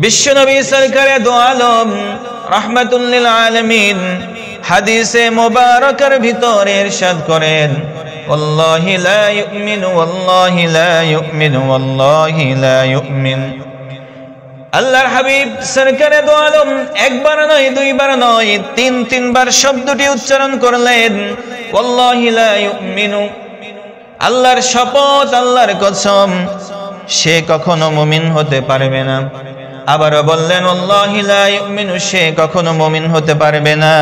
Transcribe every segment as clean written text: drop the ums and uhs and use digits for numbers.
বিশ্বনবী সরকারে দো আলম রাহমাতুল লিল আলামিন হাদিসে মুবারাকার ভিতরে ইরশাদ করেন, ওয়াল্লাহি লা ইউমিনু ওয়াল্লাহি লা ইউমিনু ওয়াল্লাহি লা ইউমিন। আল্লাহর হাবিব সরকারে দো আলম একবার নয়, দুইবার নয়, তিনবার শব্দটি উচ্চারণ করলেন, ওয়াল্লাহি লা ইউমিনু, আল্লাহর শপথ, আল্লাহর কসম, সে কখনো মুমিন হতে পারবে না। আবারও বললেন, ওয়াল্লাহি লা ইউমিনু, সে কখনো মুমিন হতে পারবে না।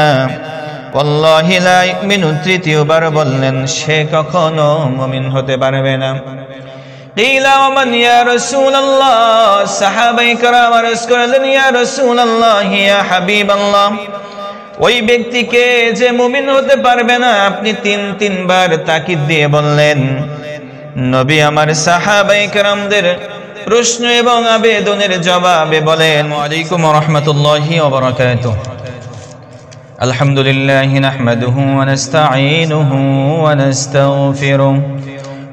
ওয়াল্লাহি লা ইউমিনু, তৃতীয়বার বললেন, সে কখনো মুমিন হতে পারবে না। কিলা ওমান ইয়া রাসূলুল্লাহ, সাহাবায়ে কেরাম আরজ করলেন, ইয়া রাসূলুল্লাহ, ইয়া হাবিবাল্লাহ, ওই ব্যক্তিকে যে মুমিন হতে পারবে না আপনি তিনবার তাকিদ দিয়ে বললেন। নবী আমার সাহাবায়ে কেরামদের প্রশ্ন এবং আবেদনের জবাবে বলেন, ওয়ালাইকুম রাহমাতুল্লাহি ওয়া বারাকাতুহু। আলহামদুলিল্লাহি নাহমাদুহু ওয়া নাস্তাঈনুহু ওয়া নাস্তাগফিরুহু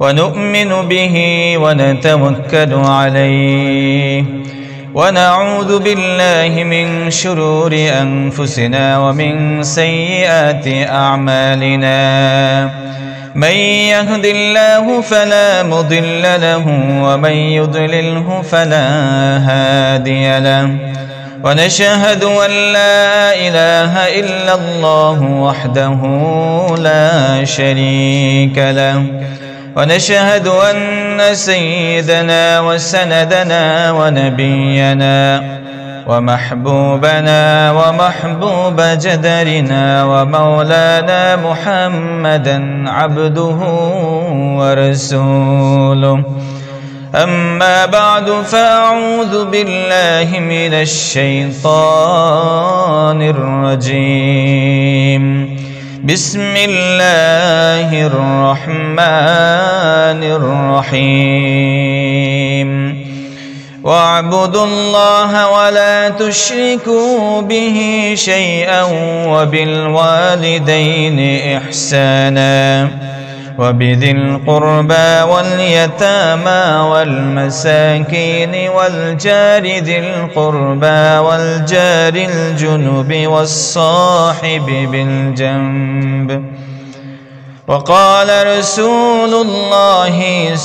ওয়া নু'মিনু বিহি ওয়া নাতাওয়াক্কালু আলাইহি ওয়া নাউযু বিল্লাহি মিন শুরুরি আনফুসিনা ওয়া মিন সাইয়্যাতি আ'মালিনা। من يهد الله فلا مضل له ومن يضلله فلا هادي له ونشهد أن لا إله إلا الله وحده لا شريك له ونشهد أن سيدنا وسندنا ونبينا ومحبوبنا ومحبوب جدرنا ومولانا محمدا عبده ورسوله. أما بعد فأعوذ بالله من الشيطان الرجيم. بسم الله الرحمن الرحيم. واعبدوا الله ولا تشركوا به شيئا وبالوالدين إحسانا وبذي القربى واليتامى والمساكين والجار ذي القربى والجار الجنب والصاحب بالجنب. وقال رسول الله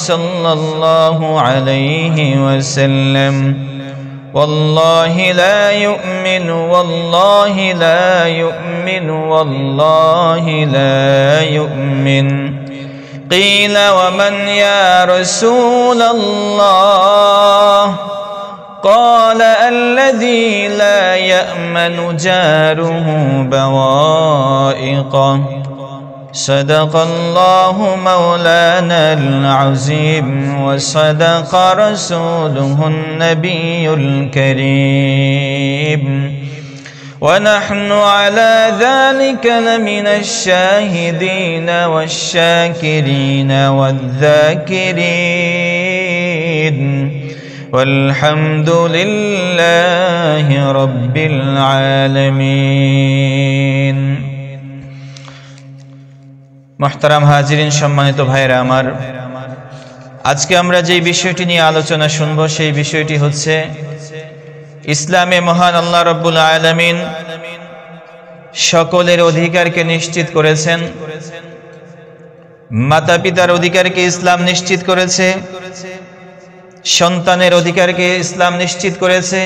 صلى الله عليه وسلم والله لا يؤمن والله لا يؤمن والله لا يؤمن. قيل ومن يا رسول الله؟ قال الذي لا يأمن جاره بوائقه. صدق الله مولانا العظيم وصدق رسوله النبي الكريم ونحن على ذلك لمن الشاهدين والشاكرين والذاكرين والحمد لله رب العالمين. محترم হাজিরিন, সম্মানিত ভাইরা আমার, আজকে আমরা যে বিষয়টি নিয়ে আলোচনা শুনবো সেই বিষয়টি হচ্ছে ইসলামে মহান আল্লাহ রাব্বুল আলামিন সকলের অধিকারকে নিশ্চিত করেছেন। মাতা পিতার অধিকারকে ইসলাম নিশ্চিত করেছে, সন্তানের অধিকারকে ইসলাম নিশ্চিত করেছে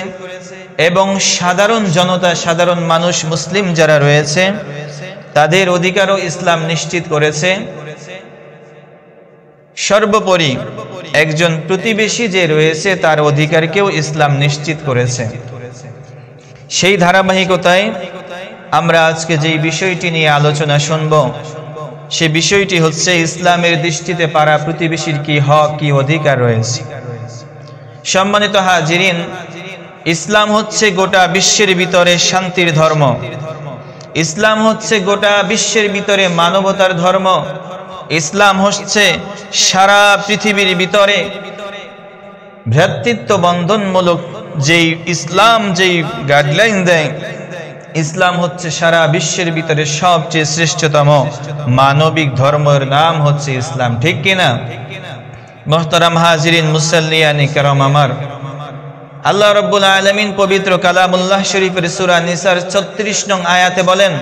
এবং সাধারণ জনতা, সাধারণ মানুষ, মুসলিম যারা রয়েছে তাদের অধিকারও ইসলাম নিশ্চিত করেছে। সর্বোপরি একজন প্রতিবেশী যে রয়েছে তার অধিকারকেও ইসলাম নিশ্চিত করেছে। সেই ধারাবাহিকতায় আমরা আজকে যে বিষয়টি নিয়ে আলোচনা শুনব সে বিষয়টি হচ্ছে ইসলামের দৃষ্টিতে পাড়া প্রতিবেশীর কি হক, কি অধিকার রয়েছে। সম্মানিত হাজিরিন, ইসলাম হচ্ছে গোটা বিশ্বের ভিতরে শান্তির ধর্ম। ইসলাম হচ্ছে গোটা বিশ্বের ভিতরে মানবতার ধর্ম। ইসলাম হচ্ছে সারা পৃথিবীর ভিতরে ভ্রাতৃত্ব বন্ধনমূলক যেই ইসলাম যেই গাইডলাইন দেয়, ইসলাম হচ্ছে সারা বিশ্বের ভিতরে সবচেয়ে শ্রেষ্ঠতম মানবিক ধর্মের নাম হচ্ছে ইসলাম। ঠিক কিনা? মুহতারাম হাজিরিন, মুসাল্লিয়ানি কেরাম আমার, আল্লাহ রাব্বুল আলামিন পবিত্র কালামুল্লাহ শরীফের সূরা নিসার 36 নং আয়াতে বলেন,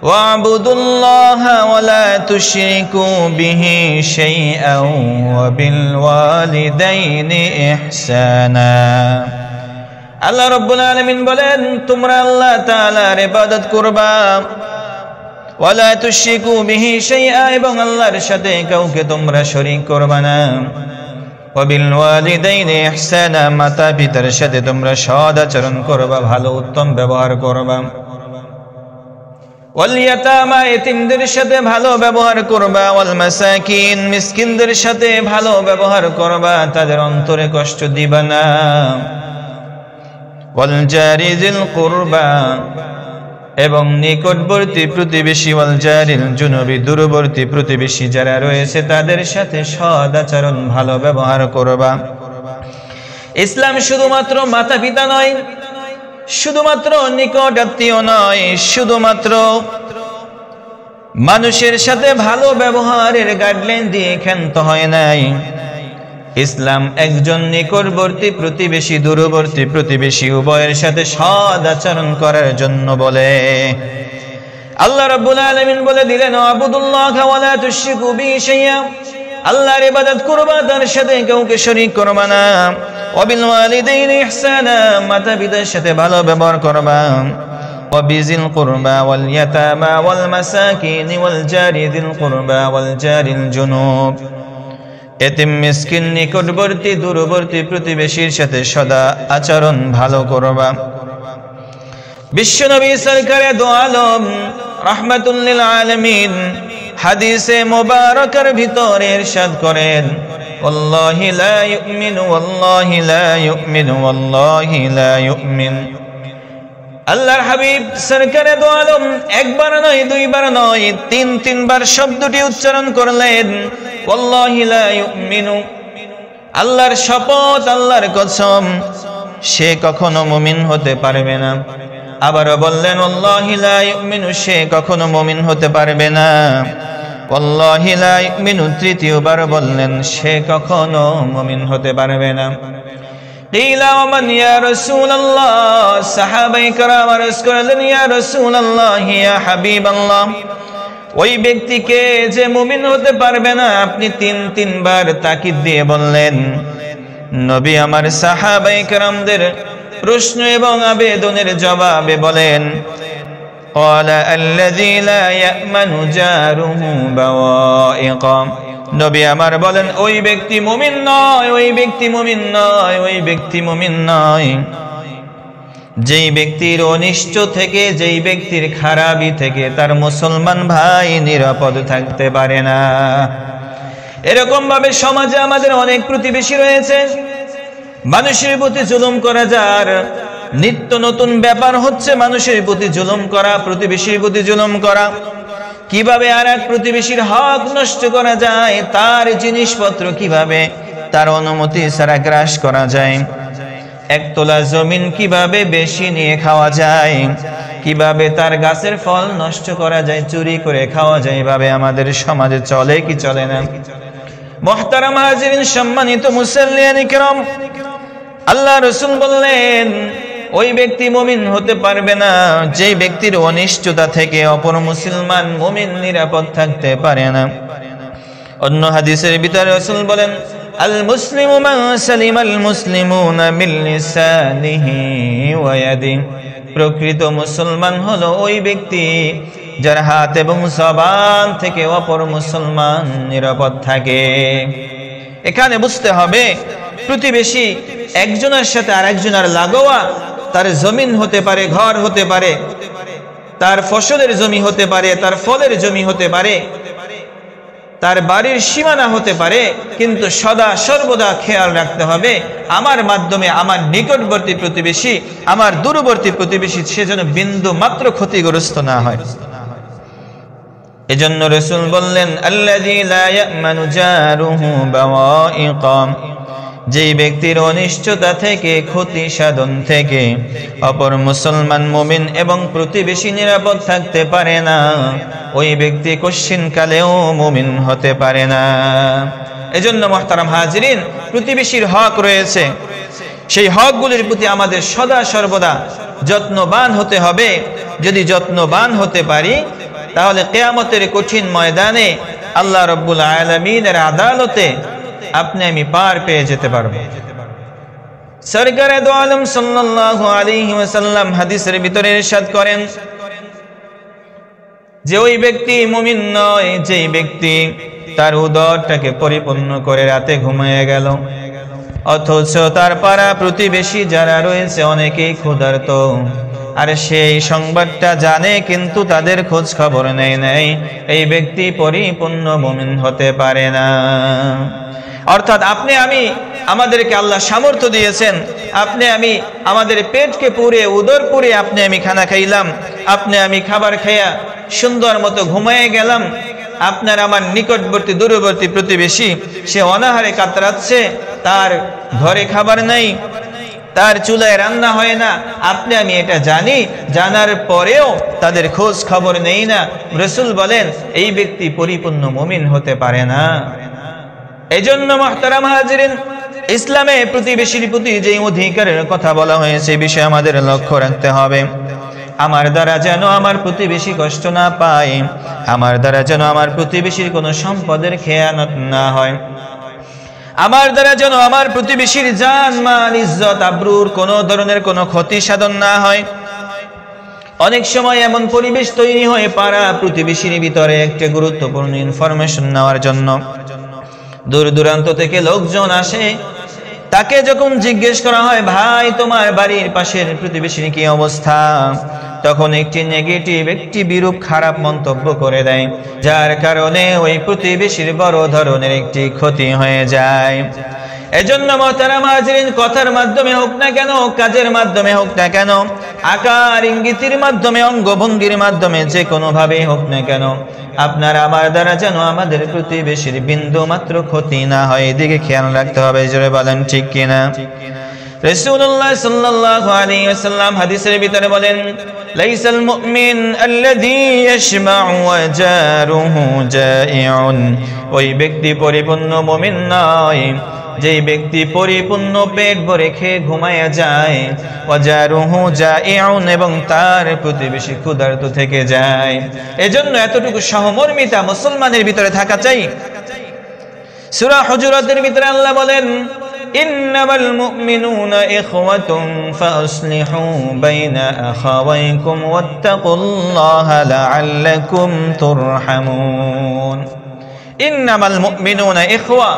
ওয়া'বুদুল্লাহা ওয়া লা তুশরিকু বিহি শাইআন ওয়া বিল ওয়ালিদাইনি ইহসানা। আল্লাহ রাব্বুল আলামিন বলেন, তোমরা আল্লাহ তাআলার ইবাদত করবা, ওয়া লা তুশরিকু বিহি শাইআ, এবং আল্লাহর সাথে কাউকে তোমরা শরীক করবা না। ওয়া বিল ওয়ালিদাইনি ইহসানা, মাতা পিতার সাথে তোমরা সৎ আচরণ করবা, ভালো উত্তম ব্যবহার করবা। ওয়াল ইয়াতামা, এতিমদের সাথে ভালো ব্যবহার করবা। ওয়াল মাসাকিন, মিসকিনদের সাথে ভালো ব্যবহার করবা, তাদের অন্তরে কষ্ট দিবা না। ওয়াল জারি যিল কুরবা, এবং নিকটবর্তী প্রতিবেশী, ওয়াল জারিল জুনুবি, দূরবর্তী প্রতিবেশী যারা রয়েছে তাদের সাথে সৎ আচরণ ভালো ব্যবহার করবা। ইসলাম শুধুমাত্র মাতা পিতা নয়, শুধুমাত্র নিকট আত্মীয় নয়, শুধুমাত্র মানুষের সাথে ভালো ব্যবহারের গাইডলাইন দিয়ে ক্ষান্ত হয় নাই। ইসলাম একজন নিকটবর্তী প্রতিবেশী, দূরবর্তী প্রতিবেশী উভয়ের সাথে সৎ আচরণ করার জন্য বলে। আল্লাহ রাব্বুল আলামিন বলে দিলেন, আবুদুল্লাহা ওয়া লা তুশরিকু বিহি শাইআ, আল্লাহর ইবাদত করবা, তার সাথে কাউকে শরীক করবা না। ওয়া বিল ওয়ালিদাইনি ইহসানা, মাতা পিতার সাথে ভালো ব্যবহার করবা। ওয়া বিজিল কুরবা ওয়াল ইয়াতামা ওয়াল মাসাকিন ওয়াল জারি যিল কুরবা ওয়াল জারিল জুনুব, এতিম মিসকিন নিকটবর্তী দূরবর্তী প্রতিবেশীর সাথে সদা আচরণ ভালো করবা। বিশ্বনবী সরকারে দো আলম রাহমাতুল লিল আলামিন হাদিসে মুবারাকার ভিতরে ইরশাদ করেন, ওয়াল্লাহি লা ইউমিনু ওয়াল্লাহি লা ইউমিনু ওয়াল্লাহি লা ইউমিন। আল্লাহর হাবিব সরকারে দো আলম একবার নয়, দুইবার নয়, তিনবার শব্দটি উচ্চারণ করলেন, ওয়াল্লাহি লা ইউমিনু, আল্লাহর শপথ, আল্লাহর কসম, সে কখনো মুমিন হতে পারবে না। আবারও বললেন, ওয়াল্লাহি লা ইউমিনু, সে কখনো মুমিন হতে পারবে না। ওয়াল্লাহি লা ইউমিনু, তৃতীয়বার বললেন, সে কখনো মুমিন হতে পারবে না। কিলা ওয়া মান ইয়া রাসূলুল্লাহ, সাহাবায়ে কেরাম আরজ করলেন, ইয়া রাসূলুল্লাহ, ইয়া হাবিবাল্লাহ, ওই ব্যক্তিকে যে মুমিন হতে পারবে না, আপনি তিনবার তাকিদ দিয়ে বললেন। নবী আমার সাহাবায়ে কেরামদের প্রশ্ন এবং আবেদনের জবাবে বলেন, ক্বালা আল্লাযী লা ইয়ামানু জারুহু বাওয়াইকা, নবী আমার বলেন, ওই ব্যক্তি মুমিন নয়, ওই ব্যক্তি মুমিন নয়, ওই ব্যক্তি মুমিন নয় যেই ব্যক্তির অনিষ্ট থেকে, যেই ব্যক্তির খারাপি থেকে তার মুসলমান ভাই নিরাপদ থাকতে পারে না। এরকম ভাবে সমাজে আমাদের অনেক প্রতিবেশী রয়েছে, মানুষের প্রতি জুলুম করা, যার নিত্য নতুন ব্যাপার হচ্ছে মানুষের প্রতি জুলুম করা, প্রতিবেশীর প্রতি জুলুম করা। কিভাবে আর এক প্রতিবেশীর হক নষ্ট করা যায়, তার জিনিসপত্র কিভাবে তার অনুমতি ছাড়া গ্রাস করা যায়, এক তোলা জমিন কিভাবে বেশি নিয়ে খাওয়া যায়, কিভাবে তার গাছের ফল নষ্ট করা যায়, চুরি করে খাওয়া যায়, এভাবে আমাদের সমাজে চলে কি চলে না? মুহতারাম হাজিরিন, সম্মানিত মুসল্লিয়ান কিরাম, আল্লাহ রাসূল বললেন, ওই ব্যক্তি মুমিন হতে পারবে না যেই ব্যক্তির অনিষ্টতা থেকে অপর মুসলমান মুমিন নিরাপদ থাকতে পারে না। অন্য হাদিসের ভিতরে রাসূল বলেন, আল মুসলিমু মান সালিমাল মুসলিমুনা মিন লিসানিহি ওয়া ইয়াদিহি, প্রকৃত মুসলমান হলো ওই ব্যক্তি যার হাত এবং জবান থেকে অপর মুসলমান নিরাপদ থাকে। এখানে বুঝতে হবে, প্রতিবেশী একজনের সাথে আরেকজনের লাগোয়া, তার জমিন হতে পারে, ঘর হতে পারে, তার ফসলের জমি হতে পারে, তার ফলের জমি হতে পারে, তার বাড়ির সীমানা হতে পারে, কিন্তু সদা সর্বদা খেয়াল রাখতে হবে আমার মাধ্যমে আমার নিকটবর্তী প্রতিবেশী, আমার দূরবর্তী প্রতিবেশী সে যেন বিন্দু মাত্র ক্ষতিগ্রস্ত না হয়। এজন্য রাসূল বললেন, আল্লাযী লা ইয়ামানু জারুহু বাওয়াইকা, যেই ব্যক্তির অনিষ্টতা থেকে, ক্ষতি সাধন থেকে অপর মুসলমান মুমিন এবং প্রতিবেশী নিরাপদ থাকতে পারে না, ওই ব্যক্তি কশ্চিন কালেও মুমিন হতে পারে না। এজন্য মুহতারাম হাজিরিন, প্রতিবেশীর হক রয়েছে, সেই হকগুলির প্রতি আমাদের সদা সর্বদা যত্নবান হতে হবে। যদি যত্নবান হতে পারি তাহলে কিয়ামতের কঠিন ময়দানে আল্লাহ রাব্বুল আলামিনের আদালতে আপনি আমি পার পেয়ে যেতে পারবো। সরকারে দো আলম সাল্লাল্লাহু আলাইহি ওয়াসাল্লাম হাদিসের ভিতরে ইরশাদ করেন যে ওই ব্যক্তি মুমিন নয় যেই ব্যক্তি তার উদরটাকে পরিপূর্ণ করে রাতে ঘুমিয়ে গেল, অথচ তার পাড়া প্রতিবেশী যারা রয়েছে অনেকেই ক্ষুধার্ত, আর সেই সংবাদটা জানে কিন্তু তাদের খোঁজ খবর নেই, এই ব্যক্তি পরিপূর্ণ মুমিন হতে পারে না। অর্থাৎ আপনি আমি আমাদেরকে আল্লাহ সামর্থ্য দিয়েছেন, আপনি আমি আমাদের পেটকে পুরে উদর পুরে আপনি আমি খানা খাইলাম, আপনি আমি খাবার খাইয়া সুন্দর মতো ঘুমিয়ে গেলাম। আপনার আমার নিকটবর্তী দূরবর্তী প্রতিবেশী সে অনাহারে কাতরাচ্ছে, তার ঘরে খাবার নাই, তার চুলায় রান্না হয় না, আপনি আমি এটা জানি, জানার পরেও তাদের খোঁজ খবর নেই না। রাসূল বলেন এই ব্যক্তি পরিপূর্ণ মুমিন হতে পারে না। এজন্য মুহতারাম হাজিরিন, ইসলামে প্রতিবেশীর প্রতি যে অধিকারের কথা বলা হয়েছে এই বিষয়ে আমাদের লক্ষ্য রাখতে হবে। আমার দ্বারা যেন আমার প্রতিবেশী কষ্ট না পায়, আমার দ্বারা যেন আমার প্রতিবেশীর কোনো সম্পদের খেয়ানত না হয়, আমার দ্বারা যেন আমার প্রতিবেশীর জান মাল ইজ্জত আবরুর কোনো ধরনের কোনো ক্ষতি সাধন না হয়। অনেক সময় এমন পরিবেশ তৈরি হয় পাড়া প্রতিবেশীর ভিতরে একটা গুরুত্বপূর্ণ ইনফরমেশন নেওয়ার জন্য দূর দূরান্ত থেকে লোকজন আসে, তাকে যখন জিজ্ঞেস করা হয় ভাই তোমার বাড়ির পাশের প্রতিবেশীর কি অবস্থা, তখন একটি নেগেটিভ একটি বিরূপ খারাপ মন্তব্য করে দেয়, যার কারণে ওই প্রতিবেশীর বড় ধরনের একটি ক্ষতি হয়ে যায়। এজন্য মুহতারাম হাজিরিন, কথার মাধ্যমে হোক না কেন, কাজের মাধ্যমে হোক না কেন, আকার ইঙ্গিতের মাধ্যমে অঙ্গভঙ্গির মাধ্যমে যে কোনো ভাবে হোক না কেন, আপনার আমার দ্বারা যেন আমাদের প্রতিবেশীর বিন্দু মাত্র ক্ষতি না হয়, এদিকে খেয়াল রাখতে হবে। জোরে বলেন ঠিক কিনা? রাসূলুল্লাহ সাল্লাল্লাহু আলাইহি ওয়াসাল্লাম হাদিসের ভিতরে বলেন লাইসাল মুমিন আল্লাযী ইয়াশবাউ ওয়া জারুহু জাইউন, ওই ব্যক্তি পরিপূর্ণ মুমিন নয় যেই ব্যক্তি পরিপূর্ণ পেট ভরে খেয়ে ঘুমায়া যায়, ওয়া জারুহু জাইউন, এবং তার প্রতিবেশী ক্ষুধার্ত থেকে যায়। এজন্য এতটুকু সহমর্মিতা মুসলমানের ভিতরে থাকা চাই। সূরা হুজুরাতের ভিতরে আল্লাহ বলেন ইন্নামাল মুমিনুনা ইখওয়াতুন ফাসলিহু বাইনা আখাওয়াইকুম ওয়াত্তাকুল্লাহা লাআল্লাকুম তুরহামুন। ইন্নামাল মুমিনুনা ইখওয়া,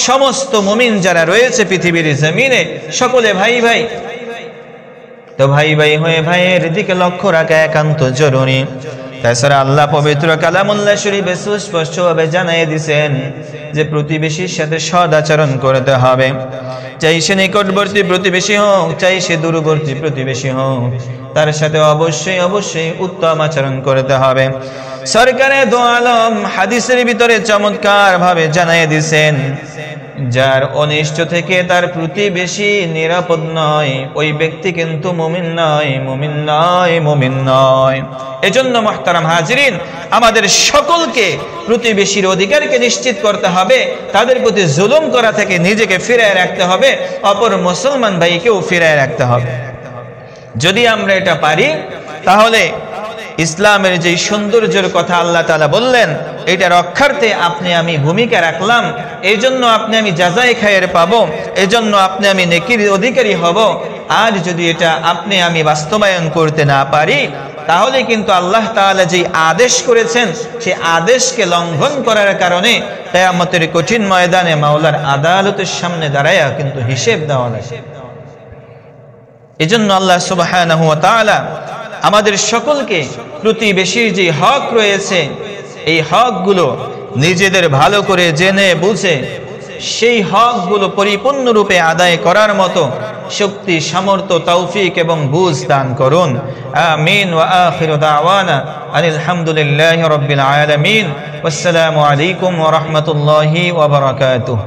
সমস্ত মুমিন যারা রয়েছে পৃথিবীর জমিনে সকলে ভাই ভাই। তো ভাই ভাই হয়ে ভাইয়ের দিকে লক্ষ্য রাখা একান্ত জরুরি। তাছাড়া আল্লাহ পবিত্র কালামুল্লাহ শরীফে সুস্পষ্টভাবে জানিয়ে দিয়েছেন যে প্রতিবেশীর সাথে সদ আচরণ করতে হবে, চাই সে নিকটবর্তী প্রতিবেশী হোক, চাই সে দূরবর্তী প্রতিবেশী হোক, তার সাথে অবশ্যই অবশ্যই উত্তম আচরণ করতে হবে। সরকারে দো আলম হাদিসের ভিতরে চমৎকার ভাবে জানিয়ে দিয়েছেন যার অনিষ্ট থেকে তার প্রতিবেশী নিরাপদ নয়, ওই ব্যক্তি কিন্তু মুমিন নয়, মুমিন নয়, মুমিন নয়। এজন্য মুহতারাম হাজিরিন, আমাদের সকলকে প্রতিবেশীর অধিকারকে নিশ্চিত করতে হবে, তাদের প্রতি জুলুম করা থেকে নিজেকে ফিরায় রাখতে হবে, অপর মুসলমান ভাইকেও ফিরায় রাখতে হবে। যদি আমরা এটা পারি তাহলে ইসলামের যে সৌন্দর্যের কথা আল্লাহ তাআলা বললেন এটা রক্ষার্থে আপনি আমি ভূমিকা রাখলাম, এই জন্য আপনি আমি জাযায়ে খায়ের পাবো, এই জন্য আপনি আমি নেকির অধিকারী হব। আর যদি এটা আপনি আমি বাস্তবায়ন করতে না পারি তাহলে কিন্তু আল্লাহ তাআলা যে আদেশ করেছেন সেই আদেশকে লঙ্ঘন করার কারণে কিয়ামতের কঠিন ময়দানে মাওলার আদালতের সামনে দাঁড়ায়া কিন্তু হিসেব দেওয়া লাগে। এজন্য আল্লাহ সুবহানাহু ওয়া তাআলা আমাদের সকলকে প্রতিবেশীর যে হক রয়েছে এই হকগুলো নিজেদের ভালো করে জেনে বুঝে সেই হকগুলো পরিপূর্ণরূপে আদায় করার মতো শক্তি, সামর্থ্য, তৌফিক এবং বুঝ দান করুন। আমিন। ওয়া আখিরু দাওয়ানা আনিল হামদুলিল্লাহি রাব্বিল আলামিন। ওয়াসসালামু আলাইকুম ওয়া রাহমাতুল্লাহি ওয়া বারাকাতুহু।